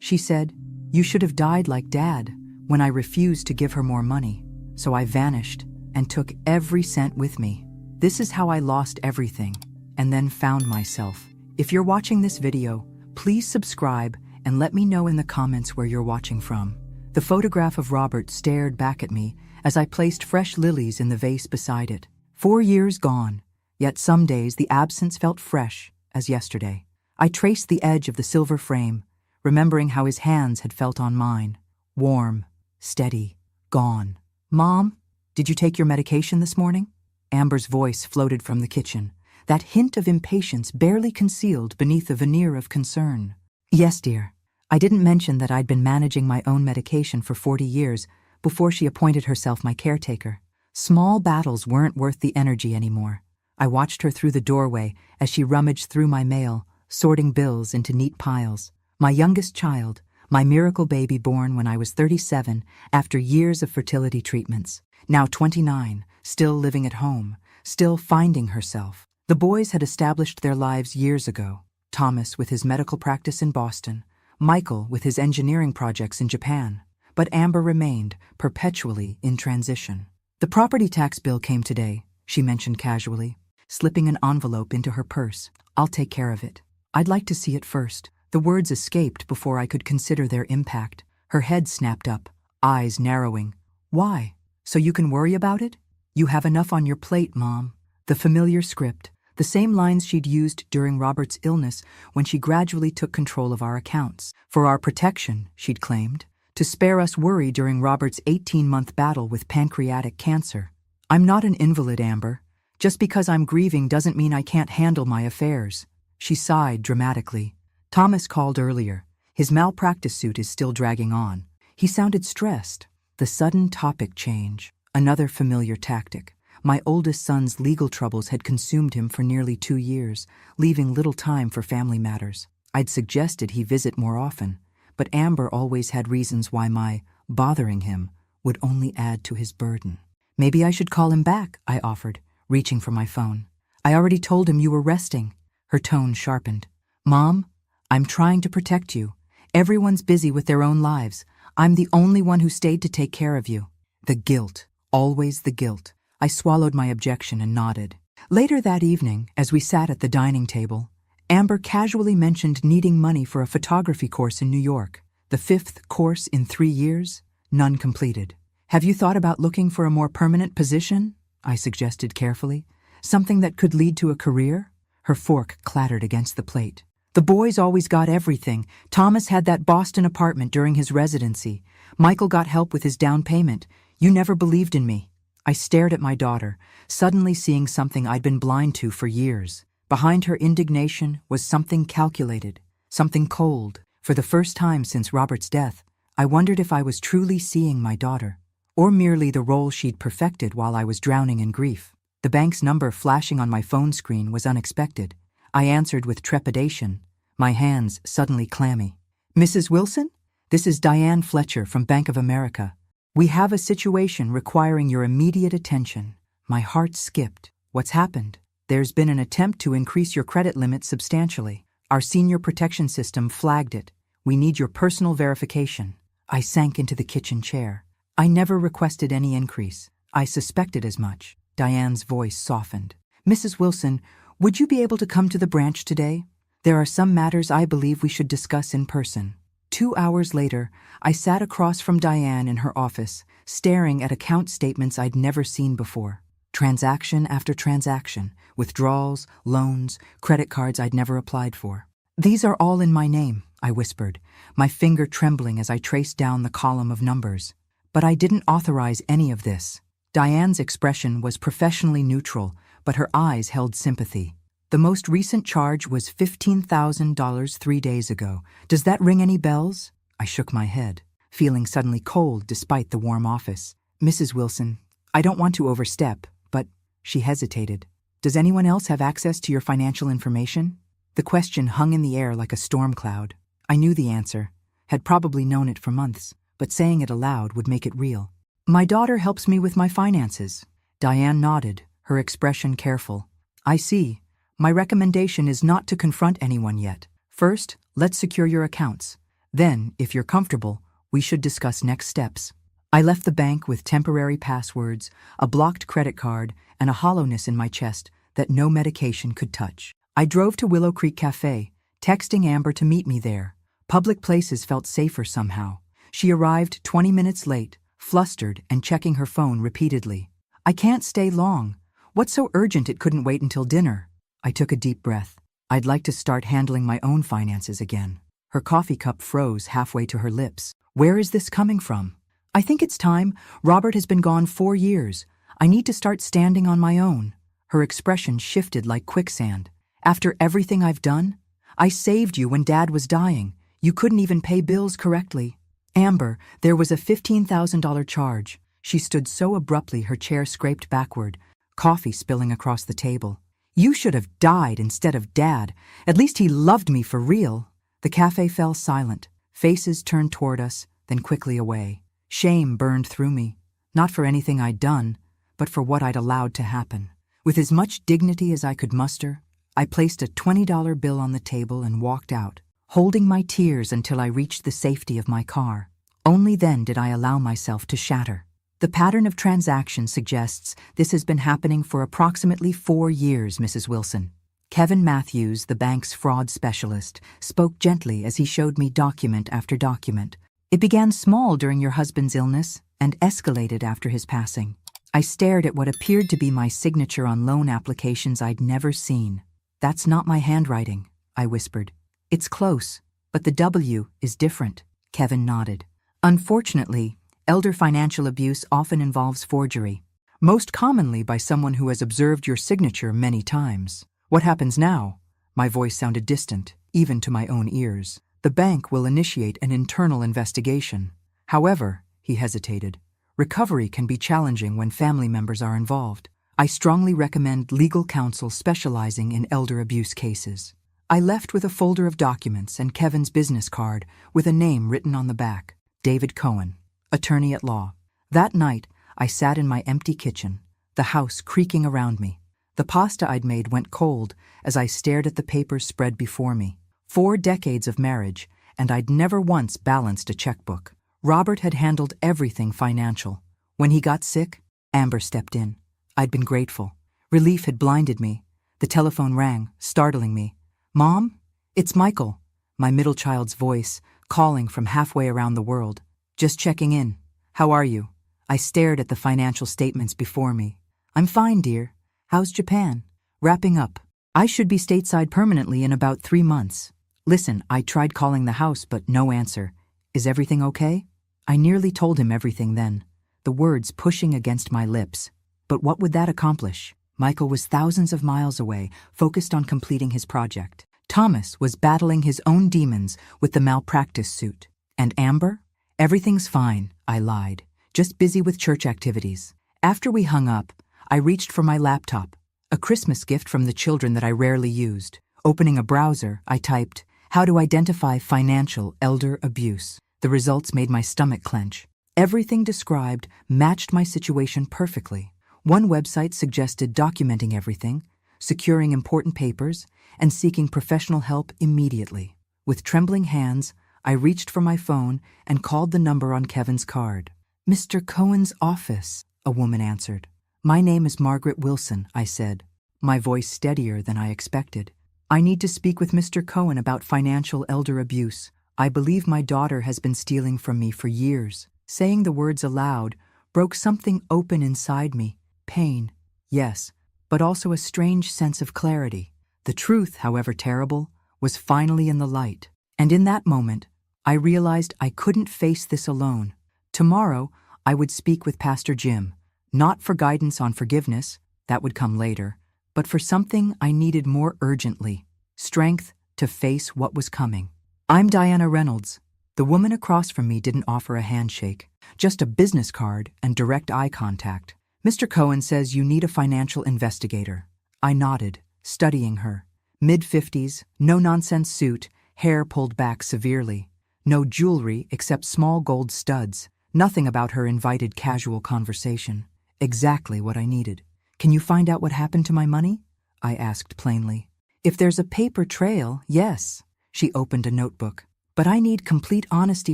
She said, "You should have died like Dad," when I refused to give her more money. So I vanished and took every cent with me. This is how I lost everything and then found myself. If you're watching this video, please subscribe and let me know in the comments where you're watching from. The photograph of Robert stared back at me as I placed fresh lilies in the vase beside it. 4 years gone, yet some days the absence felt fresh as yesterday. I traced the edge of the silver frame, remembering how his hands had felt on mine. Warm, steady, gone. "Mom, did you take your medication this morning?" Amber's voice floated from the kitchen, that hint of impatience barely concealed beneath a veneer of concern. "Yes, dear. I didn't mention that I'd been managing my own medication for 40 years before she appointed herself my caretaker. Small battles weren't worth the energy anymore." I watched her through the doorway as she rummaged through my mail, sorting bills into neat piles. My youngest child, my miracle baby born when I was 37 after years of fertility treatments, now 29, still living at home, still finding herself. The boys had established their lives years ago. Thomas with his medical practice in Boston, Michael with his engineering projects in Japan. But Amber remained, perpetually in transition. "The property tax bill came today," she mentioned casually, slipping an envelope into her purse. "I'll take care of it. I'd like to see it first." The words escaped before I could consider their impact. Her head snapped up, eyes narrowing. "Why? So you can worry about it? You have enough on your plate, Mom." The familiar script, the same lines she'd used during Robert's illness when she gradually took control of our accounts. For our protection, she'd claimed, to spare us worry during Robert's 18-month battle with pancreatic cancer. "I'm not an invalid, Amber. Just because I'm grieving doesn't mean I can't handle my affairs." She sighed dramatically. "Thomas called earlier. His malpractice suit is still dragging on. He sounded stressed." The sudden topic change, another familiar tactic. My oldest son's legal troubles had consumed him for nearly 2 years, leaving little time for family matters. I'd suggested he visit more often, but Amber always had reasons why my bothering him would only add to his burden. "Maybe I should call him back," I offered, reaching for my phone. "I already told him you were resting." Her tone sharpened. "Mom, I'm trying to protect you. Everyone's busy with their own lives. I'm the only one who stayed to take care of you." The guilt, always the guilt. I swallowed my objection and nodded. Later that evening, as we sat at the dining table, Amber casually mentioned needing money for a photography course in New York. The 5th course in 3 years, none completed. "Have you thought about looking for a more permanent position?" I suggested carefully. "Something that could lead to a career?" Her fork clattered against the plate. "The boys always got everything. Thomas had that Boston apartment during his residency. Michael got help with his down payment. You never believed in me." I stared at my daughter, suddenly seeing something I'd been blind to for years. Behind her indignation was something calculated, something cold. For the first time since Robert's death, I wondered if I was truly seeing my daughter, or merely the role she'd perfected while I was drowning in grief. The bank's number flashing on my phone screen was unexpected. I answered with trepidation, my hands suddenly clammy. "Mrs. Wilson? This is Diane Fletcher from Bank of America. We have a situation requiring your immediate attention." My heart skipped. "What's happened?" "There's been an attempt to increase your credit limit substantially. Our senior protection system flagged it. We need your personal verification." I sank into the kitchen chair. "I never requested any increase. I suspected as much." Diane's voice softened. "Mrs. Wilson, would you be able to come to the branch today? There are some matters I believe we should discuss in person." 2 hours later, I sat across from Diane in her office, staring at account statements I'd never seen before. Transaction after transaction, withdrawals, loans, credit cards I'd never applied for. "These are all in my name," I whispered, my finger trembling as I traced down the column of numbers. "But I didn't authorize any of this." Diane's expression was professionally neutral, but her eyes held sympathy. "The most recent charge was $15,000 3 days ago. Does that ring any bells?" I shook my head, feeling suddenly cold despite the warm office. "Mrs. Wilson, I don't want to overstep, but—" She hesitated. "Does anyone else have access to your financial information?" The question hung in the air like a storm cloud. I knew the answer, had probably known it for months, but saying it aloud would make it real. "My daughter helps me with my finances." Diane nodded, her expression careful. "I see. My recommendation is not to confront anyone yet. First, let's secure your accounts. Then, if you're comfortable, we should discuss next steps. I left the bank with temporary passwords, a blocked credit card, and a hollowness in my chest that no medication could touch. I drove to Willow Creek Cafe, texting Amber to meet me there. Public places felt safer somehow. She arrived 20 minutes late, flustered and checking her phone repeatedly. I can't stay long. What's so urgent it couldn't wait until dinner? I took a deep breath. I'd like to start handling my own finances again. Her coffee cup froze halfway to her lips. Where is this coming from? I think it's time. Robert has been gone 4 years. I need to start standing on my own. Her expression shifted like quicksand. After everything I've done? I saved you when Dad was dying. You couldn't even pay bills correctly. Amber, there was a $15,000 charge. She stood so abruptly her chair scraped backward, coffee spilling across the table. You should have died instead of Dad. At least he loved me for real. The cafe fell silent. Faces turned toward us, then quickly away. Shame burned through me, not for anything I'd done, but for what I'd allowed to happen. With as much dignity as I could muster, I placed a $20 bill on the table and walked out, holding my tears until I reached the safety of my car. Only then did I allow myself to shatter. The pattern of transactions suggests this has been happening for approximately 4 years, Mrs. Wilson. Kevin Matthews, the bank's fraud specialist, spoke gently as he showed me document after document. It began small during your husband's illness and escalated after his passing. I stared at what appeared to be my signature on loan applications I'd never seen. That's not my handwriting, I whispered. It's close, but the W is different. Kevin nodded. Unfortunately, elder financial abuse often involves forgery, most commonly by someone who has observed your signature many times. What happens now? My voice sounded distant, even to my own ears. The bank will initiate an internal investigation. However, he hesitated, recovery can be challenging when family members are involved. I strongly recommend legal counsel specializing in elder abuse cases. I left with a folder of documents and Kevin's business card with a name written on the back, David Cohen, attorney at law. That night, I sat in my empty kitchen, the house creaking around me. The pasta I'd made went cold as I stared at the papers spread before me. 4 decades of marriage, and I'd never once balanced a checkbook. Robert had handled everything financial. When he got sick, Amber stepped in. I'd been grateful. Relief had blinded me. The telephone rang, startling me. Mom? It's Michael, my middle child's voice, calling from halfway around the world. Just checking in. How are you? I stared at the financial statements before me. I'm fine, dear. How's Japan? Wrapping up. I should be stateside permanently in about 3 months. Listen, I tried calling the house, but no answer. Is everything okay? I nearly told him everything then, the words pushing against my lips. But what would that accomplish? Michael was thousands of miles away, focused on completing his project. Thomas was battling his own demons with the malpractice suit. And Amber? Everything's fine, I lied. Just busy with church activities. After we hung up, I reached for my laptop, a Christmas gift from the children that I rarely used. Opening a browser, I typed, "How to identify financial elder abuse." The results made my stomach clench. Everything described matched my situation perfectly. One website suggested documenting everything, securing important papers, and seeking professional help immediately. With trembling hands, I reached for my phone and called the number on Kevin's card. "Mr. Cohen's office," a woman answered. "My name is Margaret Wilson," I said, my voice steadier than I expected. "I need to speak with Mr. Cohen about financial elder abuse. I believe my daughter has been stealing from me for years." Saying the words aloud broke something open inside me. Pain, yes, but also a strange sense of clarity. The truth, however terrible, was finally in the light. And in that moment, I realized I couldn't face this alone. Tomorrow, I would speak with Pastor Jim, not for guidance on forgiveness, that would come later, but for something I needed more urgently, strength to face what was coming. "I'm Diana Reynolds." The woman across from me didn't offer a handshake, just a business card and direct eye contact. "Mr. Cohen says you need a financial investigator." I nodded, studying her. Mid-50s, no-nonsense suit, hair pulled back severely. No jewelry except small gold studs. Nothing about her invited casual conversation. Exactly what I needed. "Can you find out what happened to my money?" I asked plainly. "If there's a paper trail, yes." She opened a notebook. But I need complete honesty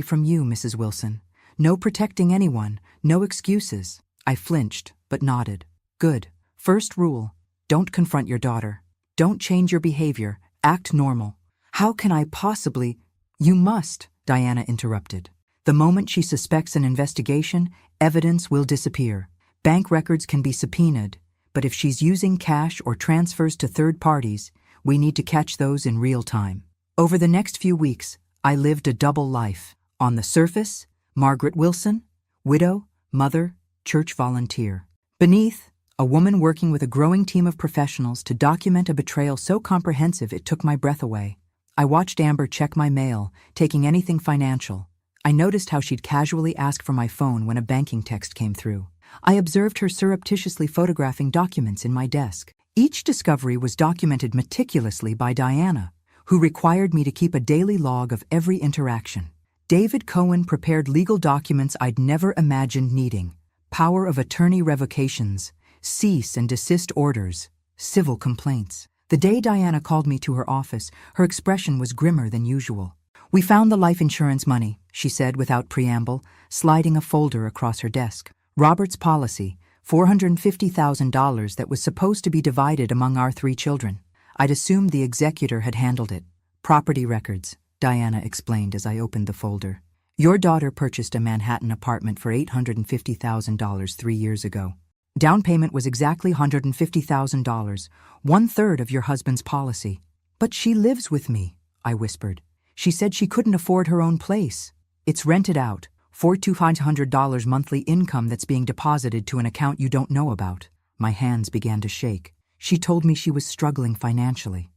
from you, Mrs. Wilson. No protecting anyone, no excuses. I flinched, but nodded. Good. First rule, don't confront your daughter. Don't change your behavior. Act normal. How can I possibly— You must, Diana interrupted. The moment she suspects an investigation, evidence will disappear. Bank records can be subpoenaed, but if she's using cash or transfers to third parties, we need to catch those in real time. Over the next few weeks, I lived a double life. On the surface, Margaret Wilson, widow, mother, church volunteer. Beneath, a woman working with a growing team of professionals to document a betrayal so comprehensive it took my breath away. I watched Amber check my mail, taking anything financial. I noticed how she'd casually ask for my phone when a banking text came through. I observed her surreptitiously photographing documents in my desk. Each discovery was documented meticulously by Diana, who required me to keep a daily log of every interaction. David Cohen prepared legal documents I'd never imagined needing: power of attorney revocations, cease and desist orders, civil complaints. The day Diana called me to her office, her expression was grimmer than usual. "We found the life insurance money," she said without preamble, sliding a folder across her desk. "Robert's policy, $450,000 that was supposed to be divided among our 3 children. I'd assumed the executor had handled it. Property records," Diana explained as I opened the folder. "Your daughter purchased a Manhattan apartment for $850,000 3 years ago. Down payment was exactly $150,000, 1/3 of your husband's policy. But she lives with me," I whispered. "She said she couldn't afford her own place. It's rented out, $4,200 monthly income that's being deposited to an account you don't know about." My hands began to shake. "She told me she was struggling financially.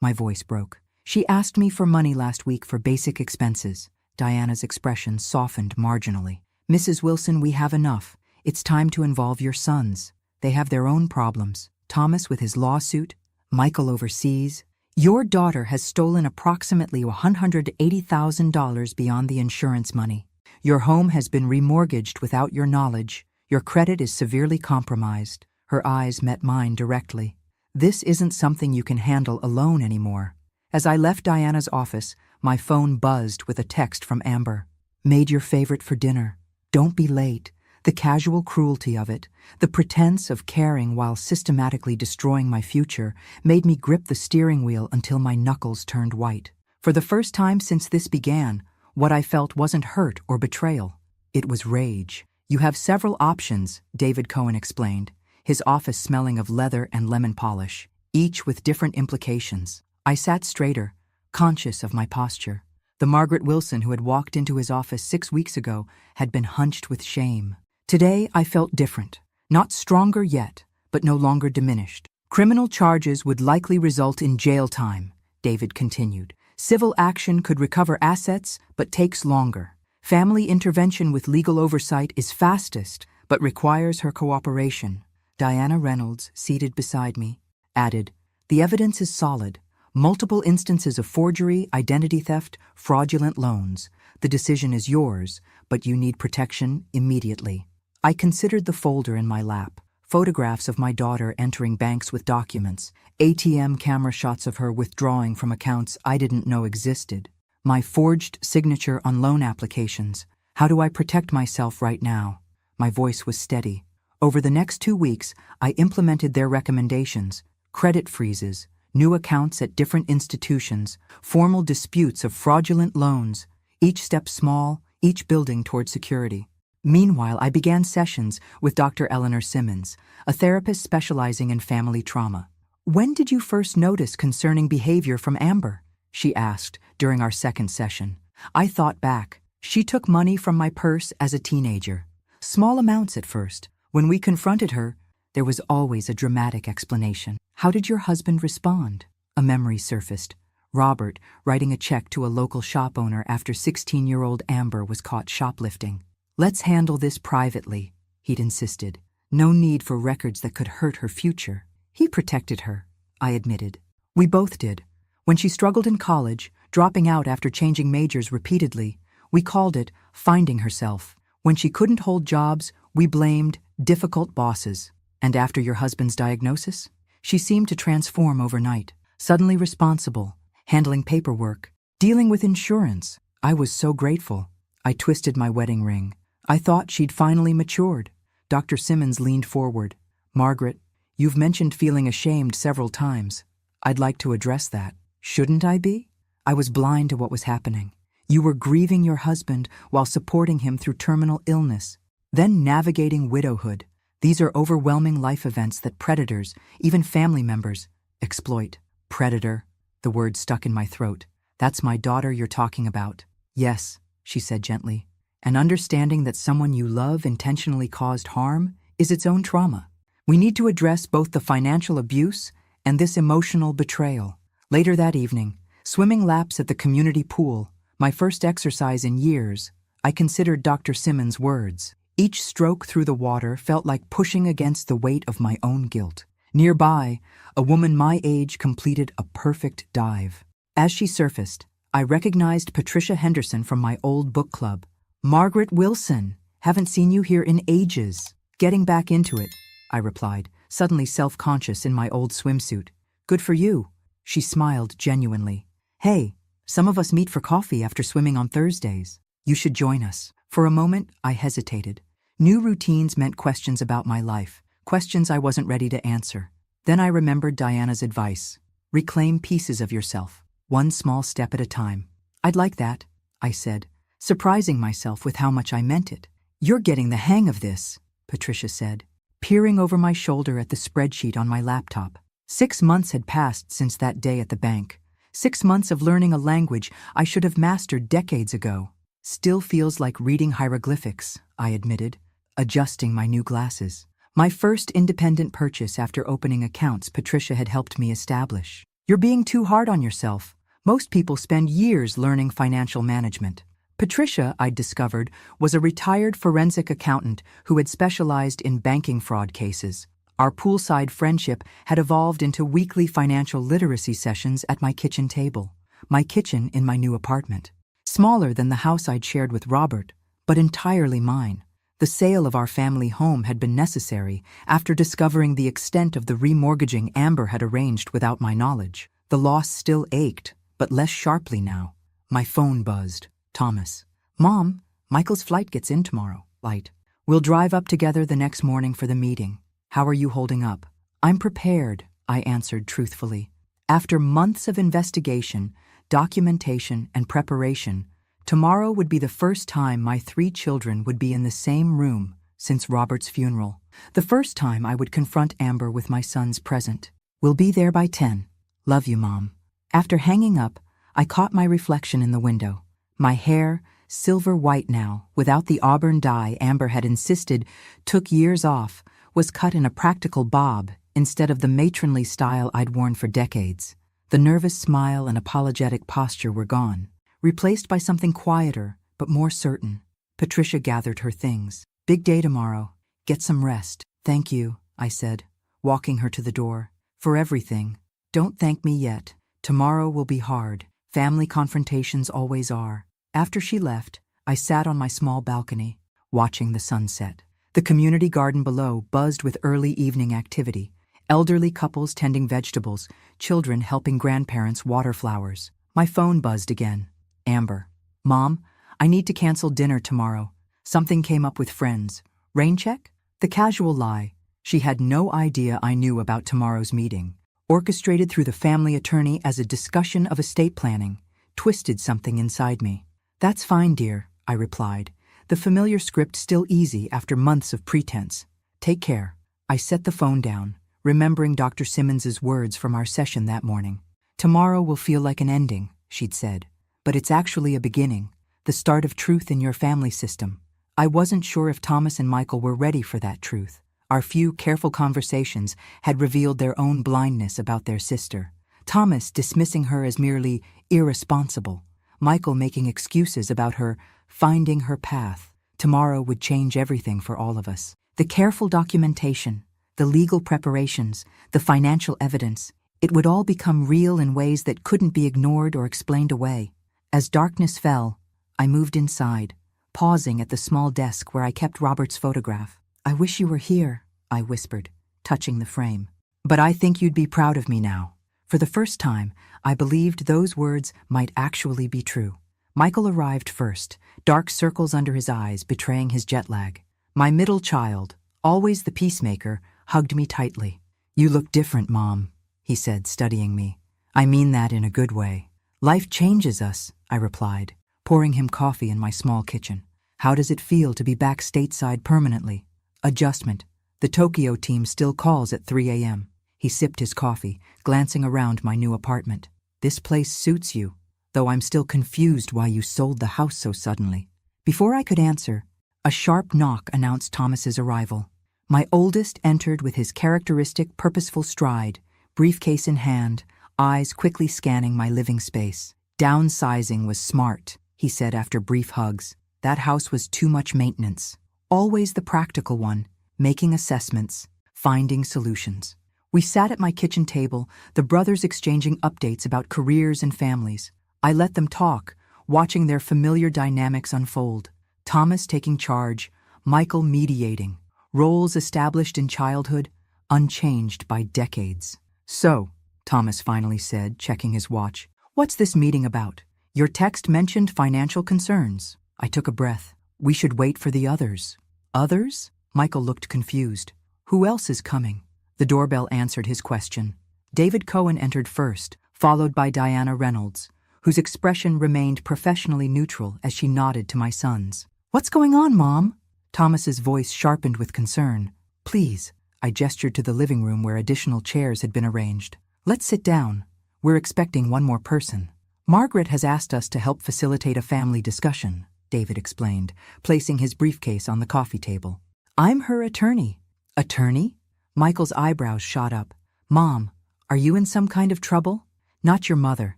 My voice broke. "She asked me for money last week for basic expenses." Diana's expression softened marginally. "Mrs. Wilson, we have enough. It's time to involve your sons. They have their own problems. Thomas with his lawsuit, Michael overseas. Your daughter has stolen approximately $180,000 beyond the insurance money. Your home has been remortgaged without your knowledge. Your credit is severely compromised." Her eyes met mine directly. "This isn't something you can handle alone anymore." As I left Diana's office, my phone buzzed with a text from Amber. "Made your favorite for dinner. Don't be late." The casual cruelty of it, the pretense of caring while systematically destroying my future, made me grip the steering wheel until my knuckles turned white. For the first time since this began, what I felt wasn't hurt or betrayal. It was rage. "You have several options," David Cohen explained, his office smelling of leather and lemon polish, each with different implications. I sat straighter, conscious of my posture. The Margaret Wilson who had walked into his office 6 weeks ago had been hunched with shame. Today I felt different, not stronger yet, but no longer diminished. "Criminal charges would likely result in jail time," David continued. "Civil action could recover assets, but takes longer. Family intervention with legal oversight is fastest, but requires her cooperation." Diana Reynolds, seated beside me, added, "The evidence is solid. Multiple instances of forgery, identity theft, fraudulent loans. The decision is yours, but you need protection immediately." I considered the folder in my lap. Photographs of my daughter entering banks with documents, ATM camera shots of her withdrawing from accounts I didn't know existed, my forged signature on loan applications. How do I protect myself right now? My voice was steady. Over the next 2 weeks, I implemented their recommendations: credit freezes, new accounts at different institutions, formal disputes of fraudulent loans, each step small, each building toward security. Meanwhile, I began sessions with Dr. Eleanor Simmons, a therapist specializing in family trauma. "When did you first notice concerning behavior from Amber?" she asked during our second session. I thought back. She took money from my purse as a teenager. Small amounts at first. When we confronted her, there was always a dramatic explanation. "How did your husband respond?" A memory surfaced. Robert writing a check to a local shop owner after 16-year-old Amber was caught shoplifting. "Let's handle this privately," he'd insisted. No need for records that could hurt her future. He protected her, I admitted. We both did. When she struggled in college, dropping out after changing majors repeatedly, we called it finding herself. When she couldn't hold jobs, we blamed difficult bosses. And after your husband's diagnosis? She seemed to transform overnight, suddenly responsible, handling paperwork, Dealing with insurance. I was so grateful. I twisted my wedding ring. I thought she'd finally matured. Dr. Simmons leaned forward. Margaret, you've mentioned feeling ashamed several times. I'd like to address that. Shouldn't I be? I was blind to what was happening. You were grieving your husband while supporting him through terminal illness, then navigating widowhood. These are overwhelming life events that predators, even family members, exploit. Predator. The word stuck in my throat. That's my daughter you're talking about. Yes, she said gently. And understanding that someone you love intentionally caused harm is its own trauma. We need to address both the financial abuse and this emotional betrayal. Later that evening, swimming laps at the community pool, my first exercise in years, I considered Dr. Simmons' words. Each stroke through the water felt like pushing against the weight of my own guilt. Nearby, a woman my age completed a perfect dive. As she surfaced, I recognized Patricia Henderson from my old book club. Margaret Wilson, haven't seen you here in ages. Getting back into it, I replied, suddenly self-conscious in my old swimsuit. Good for you. She smiled genuinely. Hey, some of us meet for coffee after swimming on Thursdays. You should join us. For a moment, I hesitated. New routines meant questions about my life, questions I wasn't ready to answer. Then I remembered Diana's advice. Reclaim pieces of yourself, one small step at a time. I'd like that, I said, surprising myself with how much I meant it. You're getting the hang of this, Patricia said, peering over my shoulder at the spreadsheet on my laptop. 6 months had passed since that day at the bank. 6 months of learning a language I should have mastered decades ago. Still feels like reading hieroglyphics, I admitted, adjusting my new glasses. My first independent purchase after opening accounts Patricia had helped me establish. You're being too hard on yourself. Most people spend years learning financial management. Patricia, I'd discovered, was a retired forensic accountant who had specialized in banking fraud cases. Our poolside friendship had evolved into weekly financial literacy sessions at my kitchen table. My kitchen in my new apartment. Smaller than the house I'd shared with Robert, but entirely mine. The sale of our family home had been necessary after discovering the extent of the remortgaging Amber had arranged without my knowledge. The loss still ached, but less sharply now. My phone buzzed. Thomas. Mom, Michael's flight gets in tomorrow. Light. We'll drive up together the next morning for the meeting. How are you holding up? I'm prepared, I answered truthfully. After months of investigation, documentation, and preparation, tomorrow would be the first time my 3 children would be in the same room since Robert's funeral. The first time I would confront Amber with my son's present. We'll be there by 10. Love you, Mom. After hanging up, I caught my reflection in the window. My hair, silver white now, without the auburn dye Amber had insisted took years off, was cut in a practical bob instead of the matronly style I'd worn for decades. The nervous smile and apologetic posture were gone, replaced by something quieter but more certain. Patricia gathered her things. Big day tomorrow. Get some rest. Thank you, I said, walking her to the door. For everything. Don't thank me yet. Tomorrow will be hard. Family confrontations always are. After she left, I sat on my small balcony, watching the sunset. The community garden below buzzed with early evening activity. Elderly couples tending vegetables, children helping grandparents water flowers. My phone buzzed again. Amber. Mom, I need to cancel dinner tomorrow. Something came up with friends. Rain check? The casual lie. She had no idea I knew about tomorrow's meeting. Orchestrated through the family attorney as a discussion of estate planning, twisted something inside me. That's fine, dear, I replied, the familiar script still easy after months of pretense. Take care. I set the phone down, remembering Dr. Simmons's words from our session that morning. Tomorrow will feel like an ending, she'd said, but it's actually a beginning, the start of truth in your family system. I wasn't sure if Thomas and Michael were ready for that truth. Our few careful conversations had revealed their own blindness about their sister. Thomas dismissing her as merely irresponsible. Michael making excuses about her finding her path. Tomorrow would change everything for all of us. The careful documentation, the legal preparations, the financial evidence, it would all become real in ways that couldn't be ignored or explained away. As darkness fell, I moved inside, pausing at the small desk where I kept Robert's photograph. I wish you were here, I whispered, touching the frame. But I think you'd be proud of me now. For the first time, I believed those words might actually be true. Michael arrived first, dark circles under his eyes betraying his jet lag. My middle child, always the peacemaker, hugged me tightly. "You look different, Mom," he said, studying me. "I mean that in a good way." "Life changes us," I replied, pouring him coffee in my small kitchen. "How does it feel to be back stateside permanently?" "Adjustment. The Tokyo team still calls at 3 a.m. He sipped his coffee, glancing around my new apartment. "This place suits you, though I'm still confused why you sold the house so suddenly." Before I could answer, a sharp knock announced Thomas's arrival. My oldest entered with his characteristic purposeful stride, briefcase in hand, eyes quickly scanning my living space. "Downsizing was smart," he said after brief hugs. "That house was too much maintenance." Always the practical one, making assessments, finding solutions. We sat at my kitchen table, the brothers exchanging updates about careers and families. I let them talk, watching their familiar dynamics unfold. Thomas taking charge, Michael mediating, roles established in childhood, unchanged by decades. "So," Thomas finally said, checking his watch, "what's this meeting about? Your text mentioned financial concerns." I took a breath. "We should wait for the others." "Others?" Michael looked confused. "Who else is coming?" The doorbell answered his question. David Cohen entered first, followed by Diana Reynolds, whose expression remained professionally neutral as she nodded to my sons. "What's going on, Mom?" Thomas's voice sharpened with concern. "Please," I gestured to the living room where additional chairs had been arranged. "Let's sit down. We're expecting one more person." "Margaret has asked us to help facilitate a family discussion," David explained, placing his briefcase on the coffee table. "I'm her attorney." "Attorney?" Michael's eyebrows shot up. "Mom, are you in some kind of trouble?" "Not your mother,"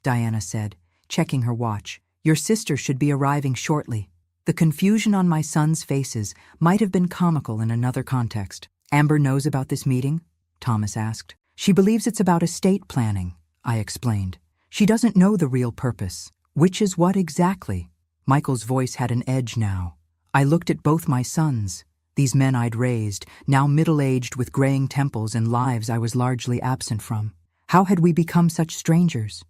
Diana said, checking her watch. "Your sister should be arriving shortly." The confusion on my sons' faces might have been comical in another context. "Amber knows about this meeting?" Thomas asked. "She believes it's about estate planning," I explained. "She doesn't know the real purpose." "Which is what exactly?" Michael's voice had an edge now. I looked at both my sons, these men I'd raised, now middle-aged with graying temples and lives I was largely absent from. How had we become such strangers?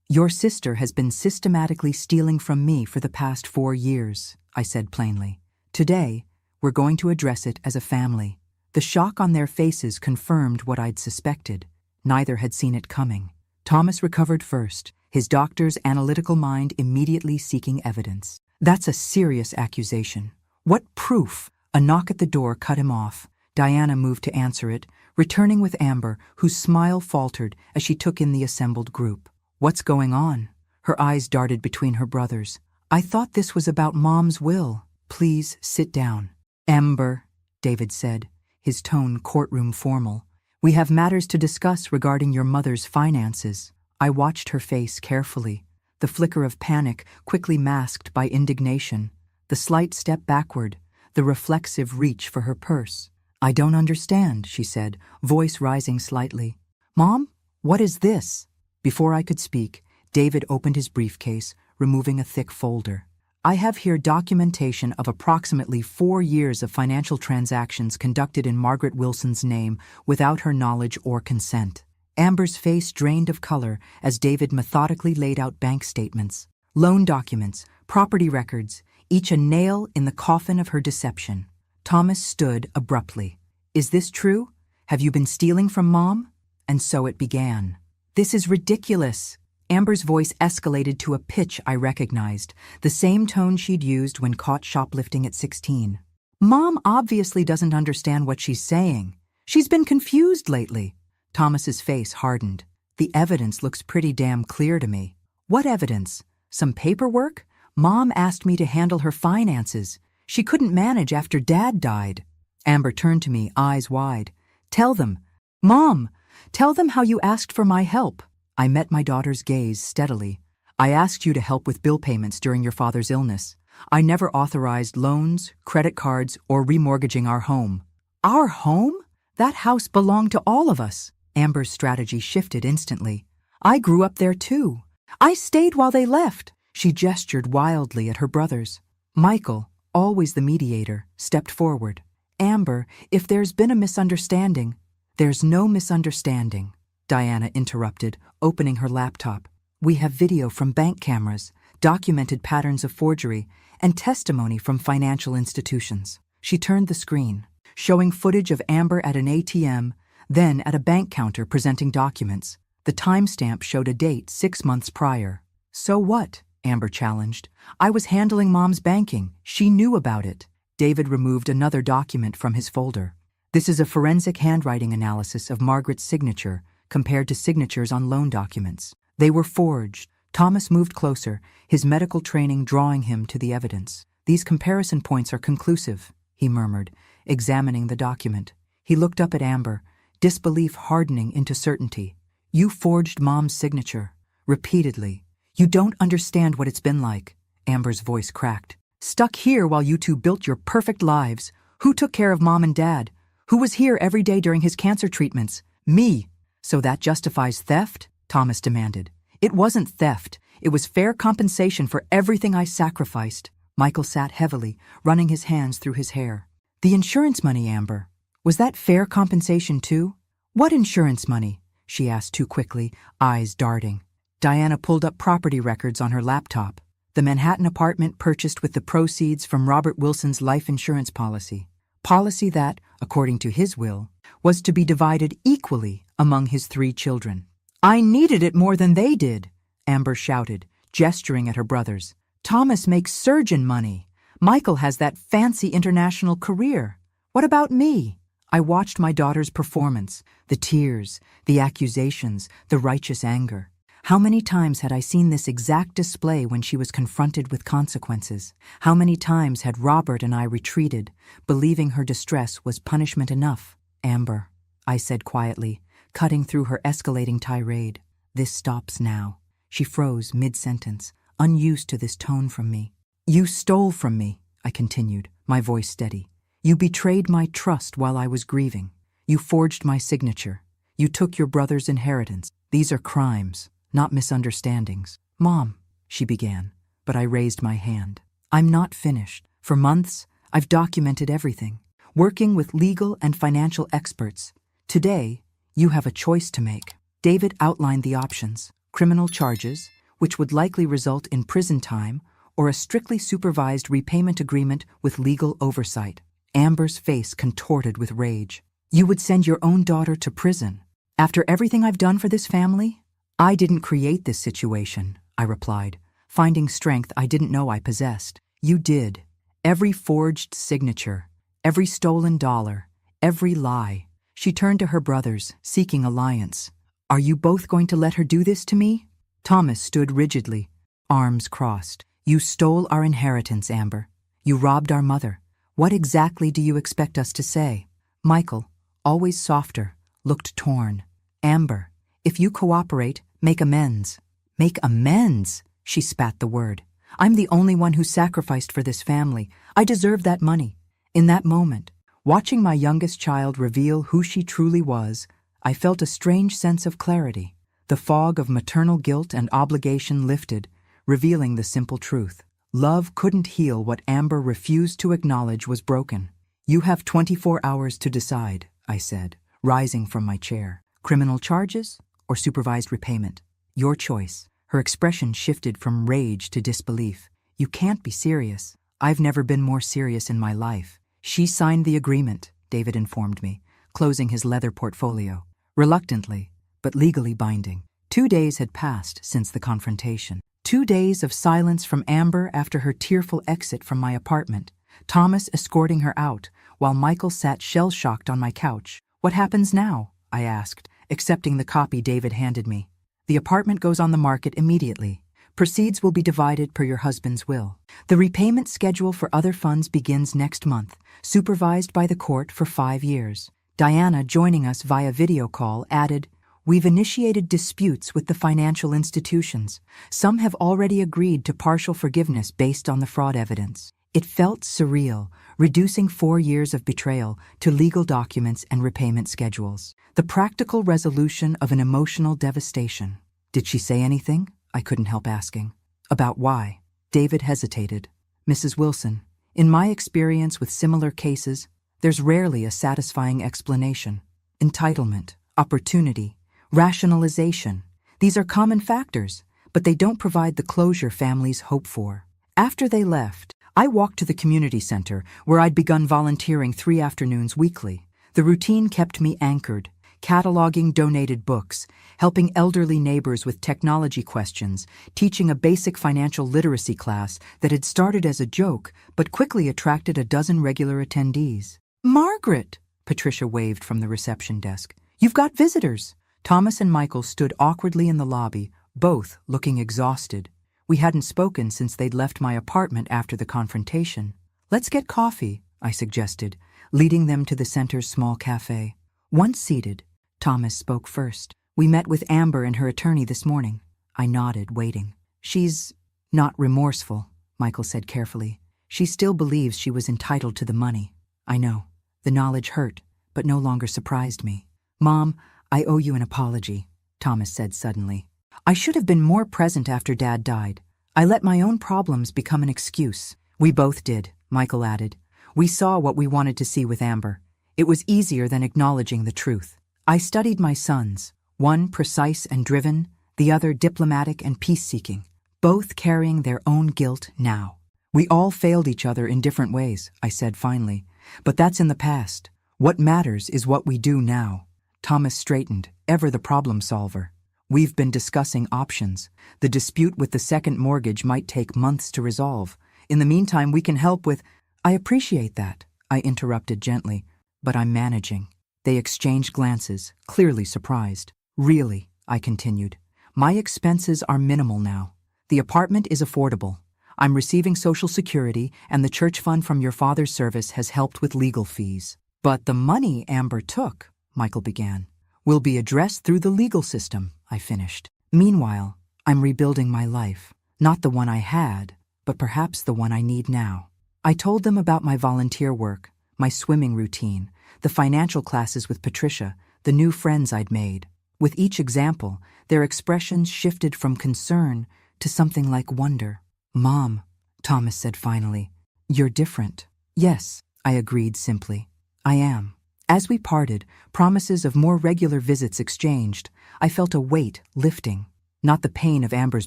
"Your sister has been systematically stealing from me for the past 4 years, I said plainly. "Today, we're going to address it as a family." The shock on their faces confirmed what I'd suspected. Neither had seen it coming. Thomas recovered first, his doctor's analytical mind immediately seeking evidence. "That's a serious accusation. What proof?" A knock at the door cut him off. Diana moved to answer it, returning with Amber, whose smile faltered as she took in the assembled group. "What's going on?" Her eyes darted between her brothers. "I thought this was about Mom's will." "Please sit down." "Amber," David said, his tone courtroom formal, "we have matters to discuss regarding your mother's finances." I watched her face carefully, the flicker of panic quickly masked by indignation, the slight step backward, the reflexive reach for her purse. "I don't understand," she said, voice rising slightly. "Mom, what is this?" Before I could speak, David opened his briefcase, removing a thick folder. "I have here documentation of approximately 4 years of financial transactions conducted in Margaret Wilson's name without her knowledge or consent." Amber's face drained of color as David methodically laid out bank statements, loan documents, property records, each a nail in the coffin of her deception. Thomas stood abruptly. "Is this true? Have you been stealing from Mom?" And so it began. "This is ridiculous." Amber's voice escalated to a pitch I recognized, the same tone she'd used when caught shoplifting at 16. "Mom obviously doesn't understand what she's saying. She's been confused lately." Thomas's face hardened. "The evidence looks pretty damn clear to me." "What evidence? Some paperwork? Mom asked me to handle her finances. She couldn't manage after Dad died." Amber turned to me, eyes wide. "Tell them. Mom, tell them how you asked for my help." I met my daughter's gaze steadily. "I asked you to help with bill payments during your father's illness. I never authorized loans, credit cards, or remortgaging our home." "Our home? That house belonged to all of us." Amber's strategy shifted instantly. "I grew up there too. I stayed while they left." She gestured wildly at her brothers. Michael, always the mediator, stepped forward. "Amber, if there's been a misunderstanding..." "There's no misunderstanding." Diana interrupted, opening her laptop. We have video from bank cameras, documented patterns of forgery, and testimony from financial institutions. She turned the screen, showing footage of Amber at an ATM, then at a bank counter presenting documents. The timestamp showed a date 6 months prior. So what? Amber challenged. I was handling Mom's banking. She knew about it. David removed another document from his folder. This is a forensic handwriting analysis of Margaret's signature compared to signatures on loan documents. They were forged. Thomas moved closer, his medical training drawing him to the evidence. These comparison points are conclusive, he murmured, examining the document. He looked up at Amber, disbelief hardening into certainty. You forged Mom's signature. Repeatedly. You don't understand what it's been like. Amber's voice cracked. Stuck here while you two built your perfect lives. Who took care of Mom and Dad? Who was here every day during his cancer treatments? Me. So that justifies theft? Thomas demanded. It wasn't theft. It was fair compensation for everything I sacrificed. Michael sat heavily, running his hands through his hair. The insurance money, Amber. Was that fair compensation too? What insurance money? She asked too quickly, eyes darting. Diana pulled up property records on her laptop. The Manhattan apartment purchased with the proceeds from Robert Wilson's life insurance policy. Policy that, according to his will, was to be divided equally among his 3 children. I needed it more than they did, Amber shouted, gesturing at her brothers. Thomas makes surgeon money. Michael has that fancy international career. What about me? I watched my daughter's performance, the tears, the accusations, the righteous anger. How many times had I seen this exact display when she was confronted with consequences? How many times had Robert and I retreated, believing her distress was punishment enough? Amber, I said quietly, cutting through her escalating tirade. This stops now. She froze mid-sentence, unused to this tone from me. You stole from me, I continued, my voice steady. You betrayed my trust while I was grieving. You forged my signature. You took your brother's inheritance. These are crimes, not misunderstandings. Mom, she began, but I raised my hand. I'm not finished. For months, I've documented everything, working with legal and financial experts. Today, you have a choice to make. David outlined the options: criminal charges, which would likely result in prison time, or a strictly supervised repayment agreement with legal oversight. Amber's face contorted with rage. You would send your own daughter to prison? After everything I've done for this family? I didn't create this situation, I replied, finding strength I didn't know I possessed. You did. Every forged signature, every stolen dollar, every lie. She turned to her brothers, seeking alliance. Are you both going to let her do this to me? Thomas stood rigidly, arms crossed. You stole our inheritance, Amber. You robbed our mother. What exactly do you expect us to say? Michael, always softer, looked torn. Amber, if you cooperate, make amends. Make amends? She spat the word. I'm the only one who sacrificed for this family. I deserve that money. In that moment, watching my youngest child reveal who she truly was, I felt a strange sense of clarity. The fog of maternal guilt and obligation lifted, revealing the simple truth. Love couldn't heal what Amber refused to acknowledge was broken. You have 24 hours to decide, I said, rising from my chair. Criminal charges or supervised repayment? Your choice. Her expression shifted from rage to disbelief. You can't be serious. I've never been more serious in my life. She signed the agreement, David informed me, closing his leather portfolio. Reluctantly, but legally binding. 2 days had passed since the confrontation. 2 days of silence from Amber after her tearful exit from my apartment, Thomas escorting her out, while Michael sat shell-shocked on my couch. What happens now? I asked, accepting the copy David handed me. The apartment goes on the market immediately. Proceeds will be divided per your husband's will. The repayment schedule for other funds begins next month, supervised by the court for 5 years. Diana, joining us via video call, added, We've initiated disputes with the financial institutions. Some have already agreed to partial forgiveness based on the fraud evidence. It felt surreal, reducing 4 years of betrayal to legal documents and repayment schedules. The practical resolution of an emotional devastation. Did she say anything? I couldn't help asking. About why? David hesitated. Mrs. Wilson, in my experience with similar cases, there's rarely a satisfying explanation. Entitlement, opportunity, rationalization. These are common factors, but they don't provide the closure families hope for. After they left, I walked to the community center where I'd begun volunteering 3 afternoons weekly. The routine kept me anchored, cataloging donated books, helping elderly neighbors with technology questions, teaching a basic financial literacy class that had started as a joke but quickly attracted a dozen regular attendees. "Margaret!" Patricia waved from the reception desk. "You've got visitors." Thomas and Michael stood awkwardly in the lobby, both looking exhausted. We hadn't spoken since they'd left my apartment after the confrontation. "Let's get coffee," I suggested, leading them to the center's small cafe. Once seated, Thomas spoke first. "We met with Amber and her attorney this morning." I nodded, waiting. "She's not remorseful," Michael said carefully. "She still believes she was entitled to the money." I know. The knowledge hurt, but no longer surprised me. "Mom, I owe you an apology," Thomas said suddenly. "I should have been more present after Dad died. I let my own problems become an excuse." "We both did," Michael added. "We saw what we wanted to see with Amber. It was easier than acknowledging the truth. I studied my sons, one precise and driven, the other diplomatic and peace-seeking, both carrying their own guilt now. We all failed each other in different ways," I said finally. "But that's in the past. What matters is what we do now." Thomas straightened, ever the problem solver. "We've been discussing options. The dispute with the second mortgage might take months to resolve. In the meantime, we can help with—" "I appreciate that," I interrupted gently, "but I'm managing." They exchanged glances, clearly surprised. "Really," I continued, "my expenses are minimal now. The apartment is affordable. I'm receiving Social Security, and the church fund from your father's service has helped with legal fees." "But the money Amber took," Michael began, "will be addressed through the legal system," I finished. "Meanwhile, I'm rebuilding my life. Not the one I had, but perhaps the one I need now." I told them about my volunteer work, my swimming routine, the financial classes with Patricia, the new friends I'd made. With each example, their expressions shifted from concern to something like wonder. "Mom," Thomas said finally, "you're different." "Yes," I agreed simply. "I am." As we parted, promises of more regular visits exchanged, I felt a weight lifting. Not the pain of Amber's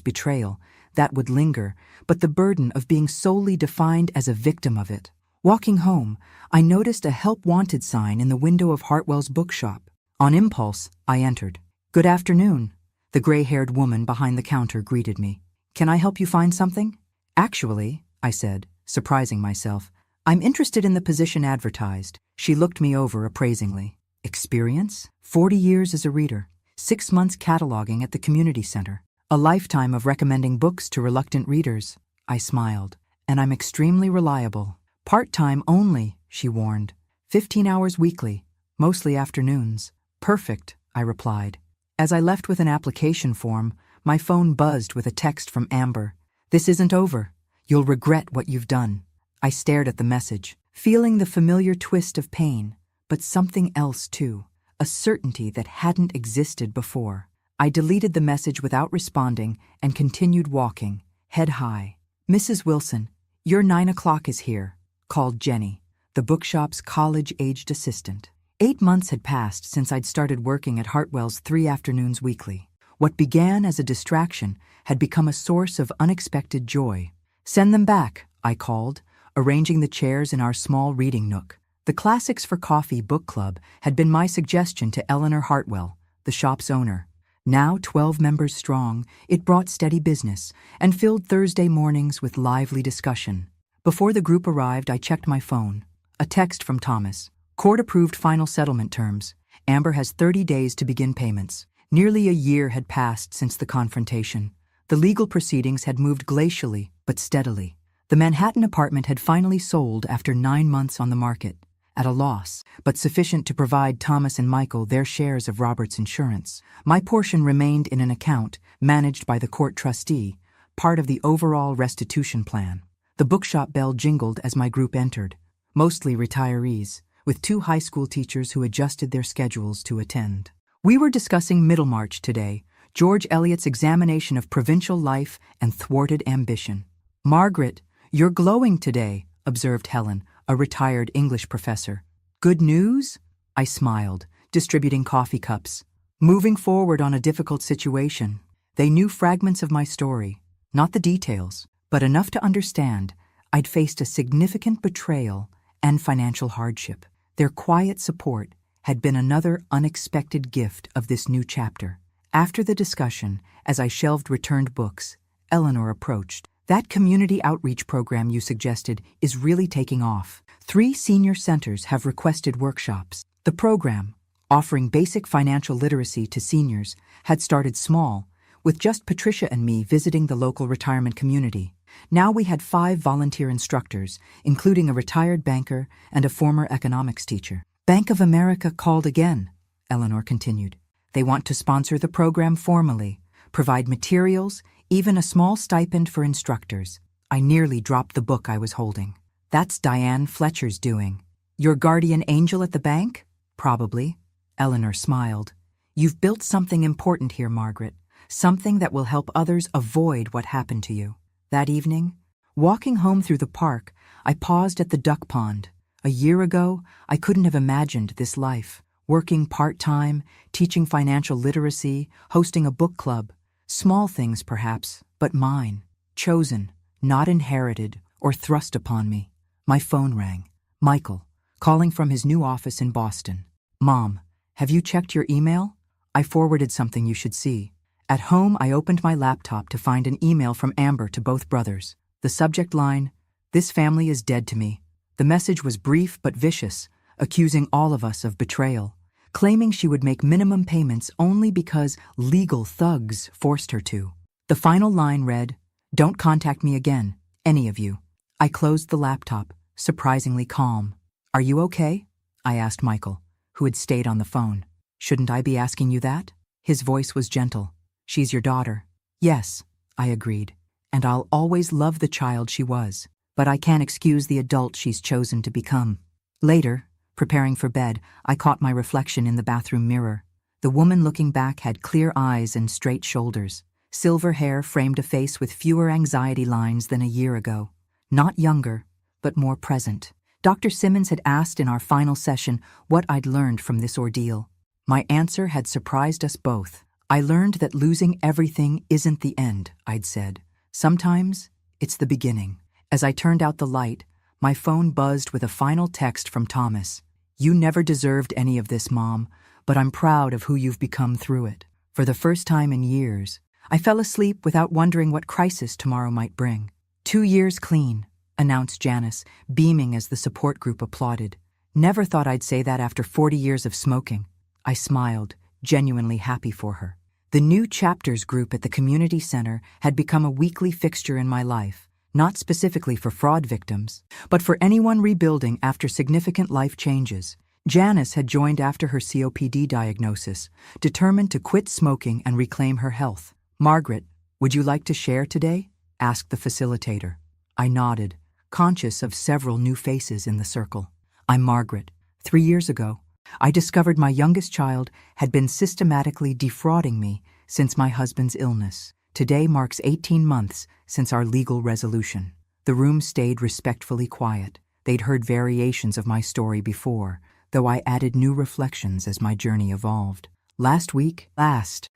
betrayal, that would linger, but the burden of being solely defined as a victim of it. Walking home, I noticed a help wanted sign in the window of Hartwell's bookshop. On impulse, I entered. "Good afternoon." The gray-haired woman behind the counter greeted me. "Can I help you find something?" "Actually," I said, surprising myself, "I'm interested in the position advertised." She looked me over appraisingly. "Experience? 40 years as a reader, 6 months cataloging at the community center, a lifetime of recommending books to reluctant readers." I smiled. "And I'm extremely reliable." "Part-time only," she warned. 15 hours weekly, mostly afternoons." "Perfect," I replied. As I left with an application form, my phone buzzed with a text from Amber. "This isn't over. You'll regret what you've done." I stared at the message, feeling the familiar twist of pain, but something else too, a certainty that hadn't existed before. I deleted the message without responding and continued walking, head high. "Mrs. Wilson, your 9 o'clock is here," called Jenny, the bookshop's college-aged assistant. 8 months had passed since I'd started working at Hartwell's 3 afternoons weekly. What began as a distraction had become a source of unexpected joy. "Send them back," I called, arranging the chairs in our small reading nook. The Classics for Coffee book club had been my suggestion to Eleanor Hartwell, the shop's owner. Now 12 members strong, it brought steady business and filled Thursday mornings with lively discussion. Before the group arrived, I checked my phone. A text from Thomas. "Court-approved final settlement terms. Amber has 30 days to begin payments." Nearly a year had passed since the confrontation. The legal proceedings had moved glacially but steadily. The Manhattan apartment had finally sold after 9 months on the market, at a loss, but sufficient to provide Thomas and Michael their shares of Robert's insurance. My portion remained in an account managed by the court trustee, part of the overall restitution plan. The bookshop bell jingled as my group entered, mostly retirees, with 2 high school teachers who adjusted their schedules to attend. We were discussing Middlemarch today, George Eliot's examination of provincial life and thwarted ambition. "Margaret, you're glowing today," observed Helen, a retired English professor. "Good news?" I smiled, distributing coffee cups. moving forward on a difficult situation. They knew fragments of my story, not the details, but enough to understand I'd faced a significant betrayal and financial hardship. Their quiet support had been another unexpected gift of this new chapter. After the discussion, as I shelved returned books, Eleanor approached. That community outreach program you suggested is really taking off. 3 senior centers have requested workshops. The program, offering basic financial literacy to seniors, had started small, with just Patricia and me visiting the local retirement community. Now we had 5 volunteer instructors, including a retired banker and a former economics teacher. Bank of America called again, Eleanor continued. They want to sponsor the program formally, provide materials, even a small stipend for instructors. I nearly dropped the book I was holding. That's Diane Fletcher's doing. Your guardian angel at the bank? Probably. Eleanor smiled. You've built something important here, Margaret. Something that will help others avoid what happened to you. That evening, walking home through the park, I paused at the duck pond. A year ago, I couldn't have imagined this life. Working part-time, teaching financial literacy, hosting a book club. Small things, perhaps, but mine. Chosen, not inherited or thrust upon me. My phone rang. Michael, calling from his new office in Boston. Mom, have you checked your email? I forwarded something you should see. At home, I opened my laptop to find an email from Amber to both brothers. The subject line, "This family is dead to me." The message was brief but vicious, accusing all of us of betrayal, claiming she would make minimum payments only because legal thugs forced her to. The final line read, "Don't contact me again, any of you." I closed the laptop, surprisingly calm. "Are you okay?" I asked Michael, who had stayed on the phone. "Shouldn't I be asking you that?" His voice was gentle. "She's your daughter." "Yes," I agreed, "and I'll always love the child she was, but I can't excuse the adult she's chosen to become." Later, preparing for bed, I caught my reflection in the bathroom mirror. The woman looking back had clear eyes and straight shoulders. Silver hair framed a face with fewer anxiety lines than a year ago. Not younger, but more present. Dr. Simmons had asked in our final session what I'd learned from this ordeal. My answer had surprised us both. I learned that losing everything isn't the end, I'd said. Sometimes, it's the beginning. As I turned out the light, my phone buzzed with a final text from Thomas. "You never deserved any of this, Mom, but I'm proud of who you've become through it." For the first time in years, I fell asleep without wondering what crisis tomorrow might bring. 2 years clean, announced Janice, beaming as the support group applauded. Never thought I'd say that after 40 years of smoking. I smiled, genuinely happy for her. The new chapters group at the community center had become a weekly fixture in my life, not specifically for fraud victims, but for anyone rebuilding after significant life changes. Janice had joined after her COPD diagnosis, determined to quit smoking and reclaim her health. "Margaret, would you like to share today?" asked the facilitator. I nodded, conscious of several new faces in the circle. "I'm Margaret. 3 years ago, I discovered my youngest child had been systematically defrauding me since my husband's illness. Today marks 18 months since our legal resolution." The room stayed respectfully quiet. They'd heard variations of my story before, though I added new reflections as my journey evolved.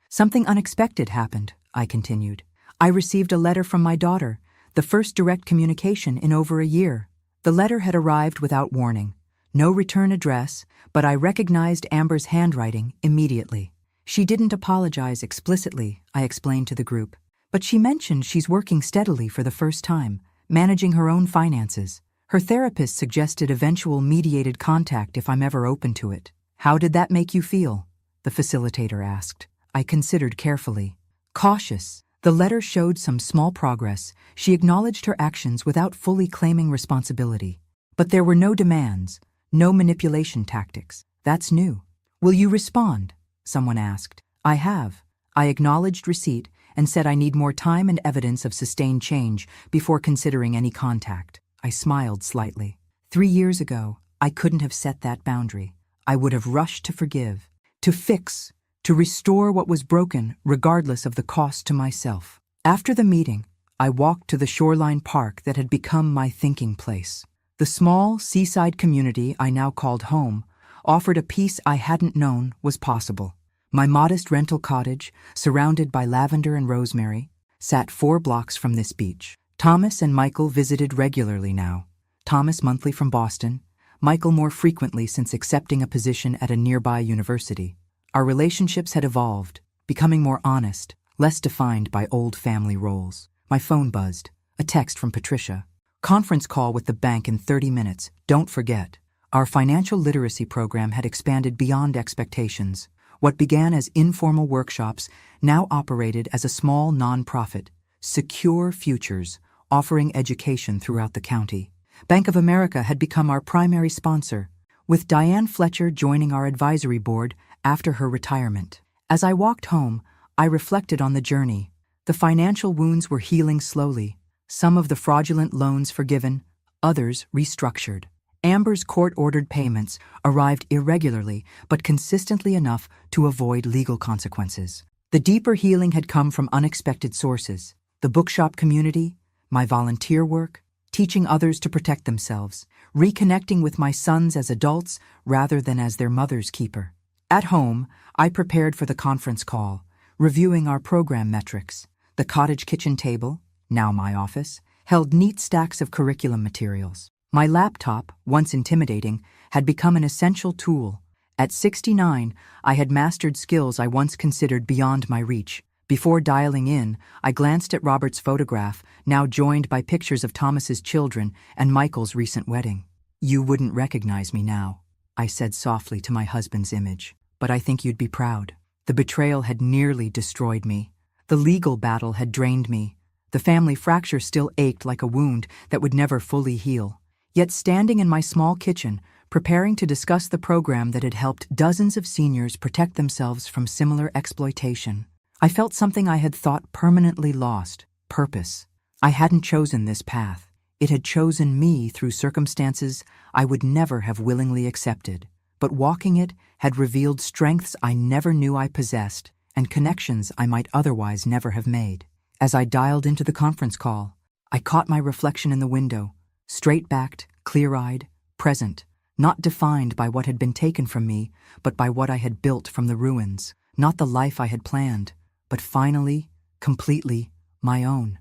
Something unexpected happened," I continued. "I received a letter from my daughter, the first direct communication in over a year. The letter had arrived without warning. No return address, but I recognized Amber's handwriting immediately. She didn't apologize explicitly, I explained to the group, but she mentioned she's working steadily for the first time, managing her own finances. Her therapist suggested eventual mediated contact if I'm ever open to it. "How did that make you feel?" the facilitator asked. I considered carefully. Cautious, the letter showed some small progress. She acknowledged her actions without fully claiming responsibility. But there were no demands. No manipulation tactics. That's new. "Will you respond?" someone asked. "I have." I acknowledged receipt and said I need more time and evidence of sustained change before considering any contact. I smiled slightly. 3 years ago, I couldn't have set that boundary. I would have rushed to forgive, to fix, to restore what was broken regardless of the cost to myself. After the meeting, I walked to the shoreline park that had become my thinking place. The small seaside community I now called home offered a peace I hadn't known was possible. My modest rental cottage, surrounded by lavender and rosemary, sat 4 blocks from this beach. Thomas and Michael visited regularly now. Thomas monthly from Boston, Michael more frequently since accepting a position at a nearby university. Our relationships had evolved, becoming more honest, less defined by old family roles. My phone buzzed. A text from Patricia. Conference call with the bank in 30 minutes. Don't forget. Our financial literacy program had expanded beyond expectations. What began as informal workshops now operated as a small nonprofit, Secure Futures, offering education throughout the county. Bank of America had become our primary sponsor, with Diane Fletcher joining our advisory board after her retirement. As I walked home, I reflected on the journey. The financial wounds were healing slowly, some of the fraudulent loans forgiven, others restructured. Amber's court-ordered payments arrived irregularly but consistently enough to avoid legal consequences. The deeper healing had come from unexpected sources: the bookshop community, my volunteer work, teaching others to protect themselves, reconnecting with my sons as adults rather than as their mother's keeper. At home, I prepared for the conference call, reviewing our program metrics. The cottage kitchen table, now my office, held neat stacks of curriculum materials. My laptop, once intimidating, had become an essential tool. At 69, I had mastered skills I once considered beyond my reach. Before dialing in, I glanced at Robert's photograph, now joined by pictures of Thomas's children and Michael's recent wedding. "You wouldn't recognize me now," I said softly to my husband's image, "but I think you'd be proud." The betrayal had nearly destroyed me. The legal battle had drained me. The family fracture still ached like a wound that would never fully heal. Yet standing in my small kitchen, preparing to discuss the program that had helped dozens of seniors protect themselves from similar exploitation, I felt something I had thought permanently lost: purpose. I hadn't chosen this path. It had chosen me through circumstances I would never have willingly accepted. But walking it had revealed strengths I never knew I possessed and connections I might otherwise never have made. As I dialed into the conference call, I caught my reflection in the window, straight-backed, clear-eyed, present, not defined by what had been taken from me, but by what I had built from the ruins, not the life I had planned, but finally, completely, my own.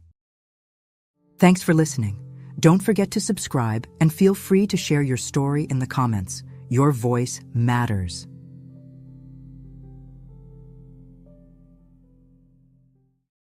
Thanks for listening. Don't forget to subscribe and feel free to share your story in the comments. Your voice matters.